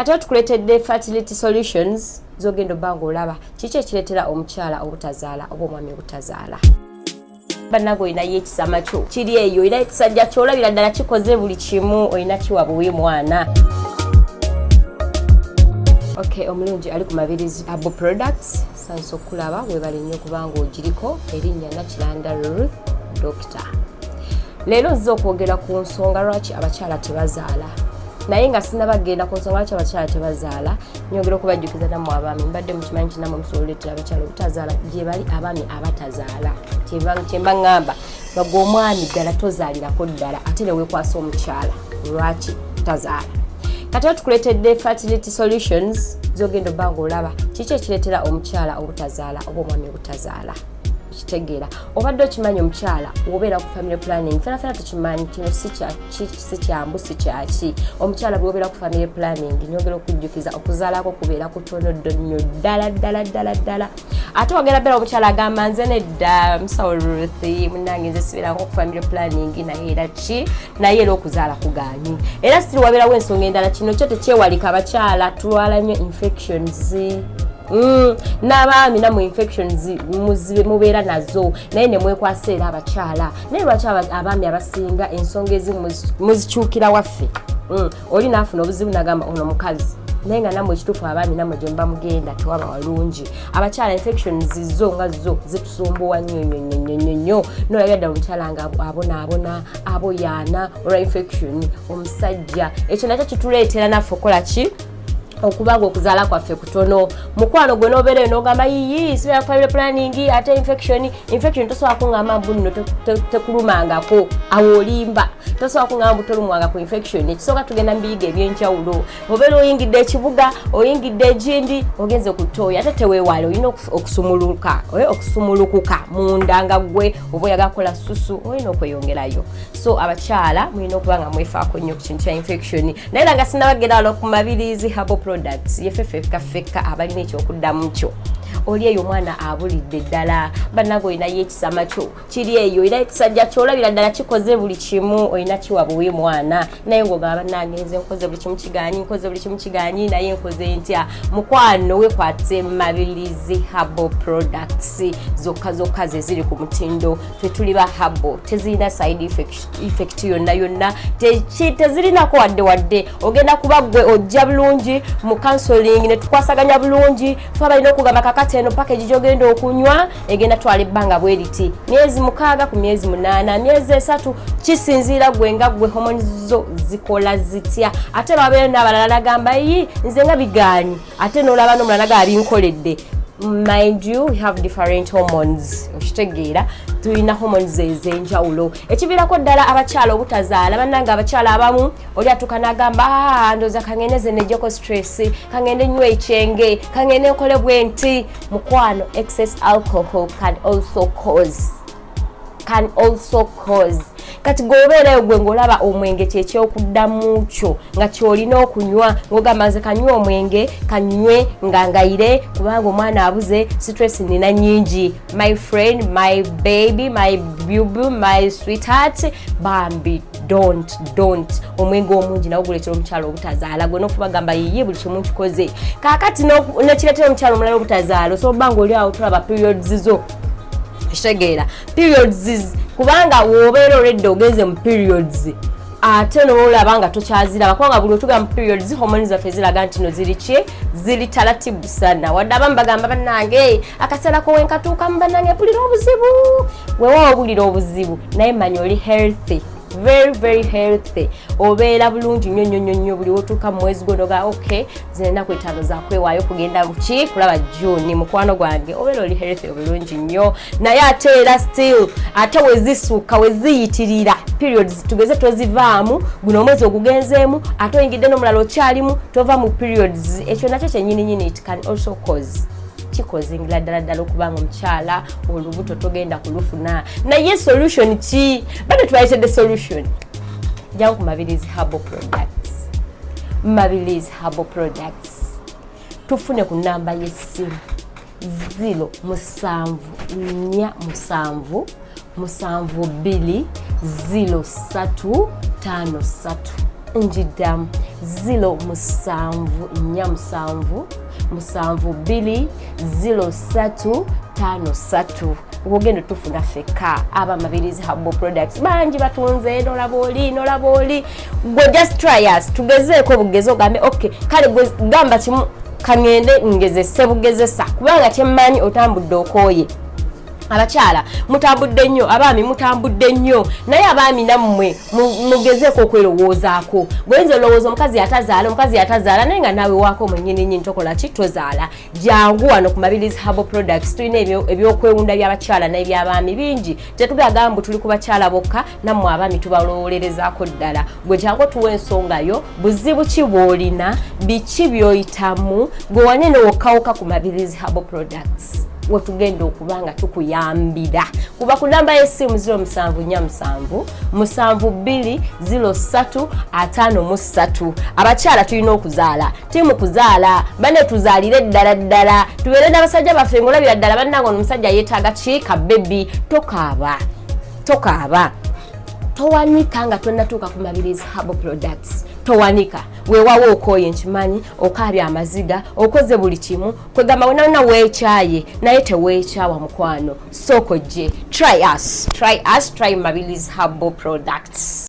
Ate tukuletedde fertility solutions zogendo bango olaba kiki ekireetera omukyala obutazaala oba omwami obutazaala. Bannago olina ekisama kyo kiri eyo era ekisajja kyolabira ddala kikoze buli kimu olina kiwa buwi mwana. Okay, omulungi ali ku Mabirizi Herbal Products sanso kulaba webale nnyo kubanga ogiriko erinnya Nakilanda Ruth Doctor. Leero nziza okwogera ku nsonga lwaki abakyala tebazaala. Naye nga sinabagenda ku nsonga lwaki abakyala tebazaala nyongera okubajjukiza nammwe abaami mbadde mukimanyi kinamwe musoboleetera abakyala obutazaala gye bali abaami abatazaala kyemba ŋŋamba nga gwe omwami ddala tozaalirako ddala ate ne weekwasa omukyala lwaki tazaala. Kati tukuletedde fertility solutions zogendo bango olaba kiki ekireetera omukyala obutazaala oba omwami obutazaala. Kitegeera obadde okimanyi omukyala obeera ku family planning fena tukimanyi kino si kyambu si kyaki omukyala bw'obeera ku family planning nyongera okujjukiza okuzaalako kubeera kutono nnyo ddala ate wagera beera omukyala agamba nze nedda musawo Ruth munnange nze sibeerako ku family planning naye era ki naye era okuzaala kugaanyi era sitiri wabeerawo ensonga endala kino kyo tekyewalika abakyala tulwala nnyo infections n'abaami namwe infections mubeera nazo naye ne mwekwasa era abakyala naye lwaki abaami abasinga ensonga ezimu muzikyukira waffe oli naafuna obuzibu nagamba ono mukazi naye nga namwe ekituufu abaami namwe gye muba mugenda tewaba walungi abakyala infections zo nga zo zitusumbuwa nnyo nolabira ddala omukyala nga abonaabona aboyaana olwa infection omusajja ekyo nakyo kituleetera naffe okola ki okubanga okuzaala kwaffe kutono mukwano gwe nobeera n'ogamba yiyi sibeera family planning ate infection tosobola kungamba mbu nno tekulumangako awo olimba tosobola kungamba mbu tolumwanga ku infection ekisooka tugenda mu biyiga ebyenjawulo obeera oyingidde ekibuga oyingidde egindi ogenze ku ttooyi ate teweewaale olina okusumulukuka munda nga gwe oba oyagakola susu olina okweyongerayo so abakyala mulina okuba nga mwefaako nnyo ku kintu kya infection naye era nga sinabagenda wano ku Mabirizi Herbal Products yefefeka abalina ekyokuddamu kyo oli eyo omwana abulidde ddala bannago olinayo ekisama kyo kiri eyo era ekisajja kyolabira ddala kikoze buli kimu olina kiwa buwi mwana naye ng'ogamba bannange nze nkoze buli kimu kigaanyi naye nkoze ntya mukwano wekwate Mabirizi Herbal Products zokka ze ziri ku mutindo tetuli ba herbal tezirina side effect yonna tezirinako wadde ogenda kuba gwe ojja bulungi mu counseling ne tukwasaganya bulungi fe balina okugamba kakati eno package gyogenda okunywa egenda twala ebbanga bweriti myezi 6 ku myezi 8 myezi 3 kisinziira gwe nga gwe hormones zo zikola zitya ate babeera n'abalala nagamba yi nze nga bigaanyi ate n'olaba n'omulala naga abinkoledde. Mind you, we have different hormones. Okitegeera tulina hormones ez'enjawulo ekiviirako ddala abakyala obutazaala bannanga abakyala abamu oli atuuka n'agamba ndoza kangende nejjeko stress kangende nywa ekyenge kangende nkole bwe nti mukwano excess alcohol can also cause kati gobeerayo gwe ng'olaba omwenge kyekyokuddamu kyo nga kyolina okunywa ng'ogamba nze kanywa omwenge kanywe ngangayire kubanga omwana abuze stress nina nyingi my friend my baby my bubu my sweetheart bambi don't omwenge omungi nawo guleetera omukyalo obutazaala gwe n'ofuba gamba yiye buli kimu kikoze kaakati nekireetera omukyalo omulala obutazaala osobola bbanga oli awo tulaba periods zo kitegeera periods kubanga wobeera olwedde ogenze mu periods ate n'olaba nga tokyaziraba kubanga buli otuga mu periods hormones zaffe ziraga nti no ziri taratibu sana wadde abamu bagamba bannange akaseera ko wenkatuukamu bannange mpulira obuzibu weewaawo obulira obuzibu naye manya oli healthy very healthy obeera bulungi nnyo buli wotuuka mu mwezi gonoga okay zino ennaku 5 zakwewaayo kugenda buki kulaba June mukwano gwange obeera oli healthy obulungi nnyo naye ate era still ate wezisuuka weziyitirira periods tugeze tozivaamu guno omwezi ogugenzeemu ate oyingidde n'omulala okyalimu tova mu periods ekyo nakyo kyennyini it can also cause kikozingira ddala okubanga omukyala olubuto togenda kulufuna naye solution ki bado tubayitedde solution jangu ku Mabirizi Herbal Products tufune ku namba y'essimu 07477 0353 njiddamu 0747 ogenda tufuna feka aba Mabirizi Herbal Products banji batunze nolaboli go just try us tugezeeko bugezo gambe okay kale gamba kimu kangende ngezese bugezesa kubanga kyemmanyi otambudde okoye abakyala mutambudde nnyo abaami mutambudde nnyo naye abaami nammwe mugezeeko okwerowoozaako gwenze olowooza omukazi atazaala naye nga naawe waako mwennyini tokola ki tozaala jangu wano ku Mabirizi Herbal Products tulina ebyokwewunda by'abakyala n'eby'abaami bingi tetugagamba mbu tuli ku bakyala bokka nammwe abaami tubalowoolerezaako ddala gwe jangu tuwa ensongayo buzibu ki bw'olina biki by'oyitamu gwe wane newokkawoka ku Mabirizi Herbal Products wetugenda okubanga tukuyambira kuba ku namba y'essimu 0747720353 abakyala tulina okuzaala timu kuzaala bane tuzaalire ddala tubeere n'abasajja baffe ng'olabira ddala bannange omusajja yeetaaga ki ka bebi tokaaba towanika nga tonnatuuka ku Mabirizi Herbal Products towanika weewawo okooye nkimanyi okaabya amaziga okoze buli kimu kwegamba wenalina weekyaye naye teweekyawa mukwano sooko gye try Mabirizi Herbal Products.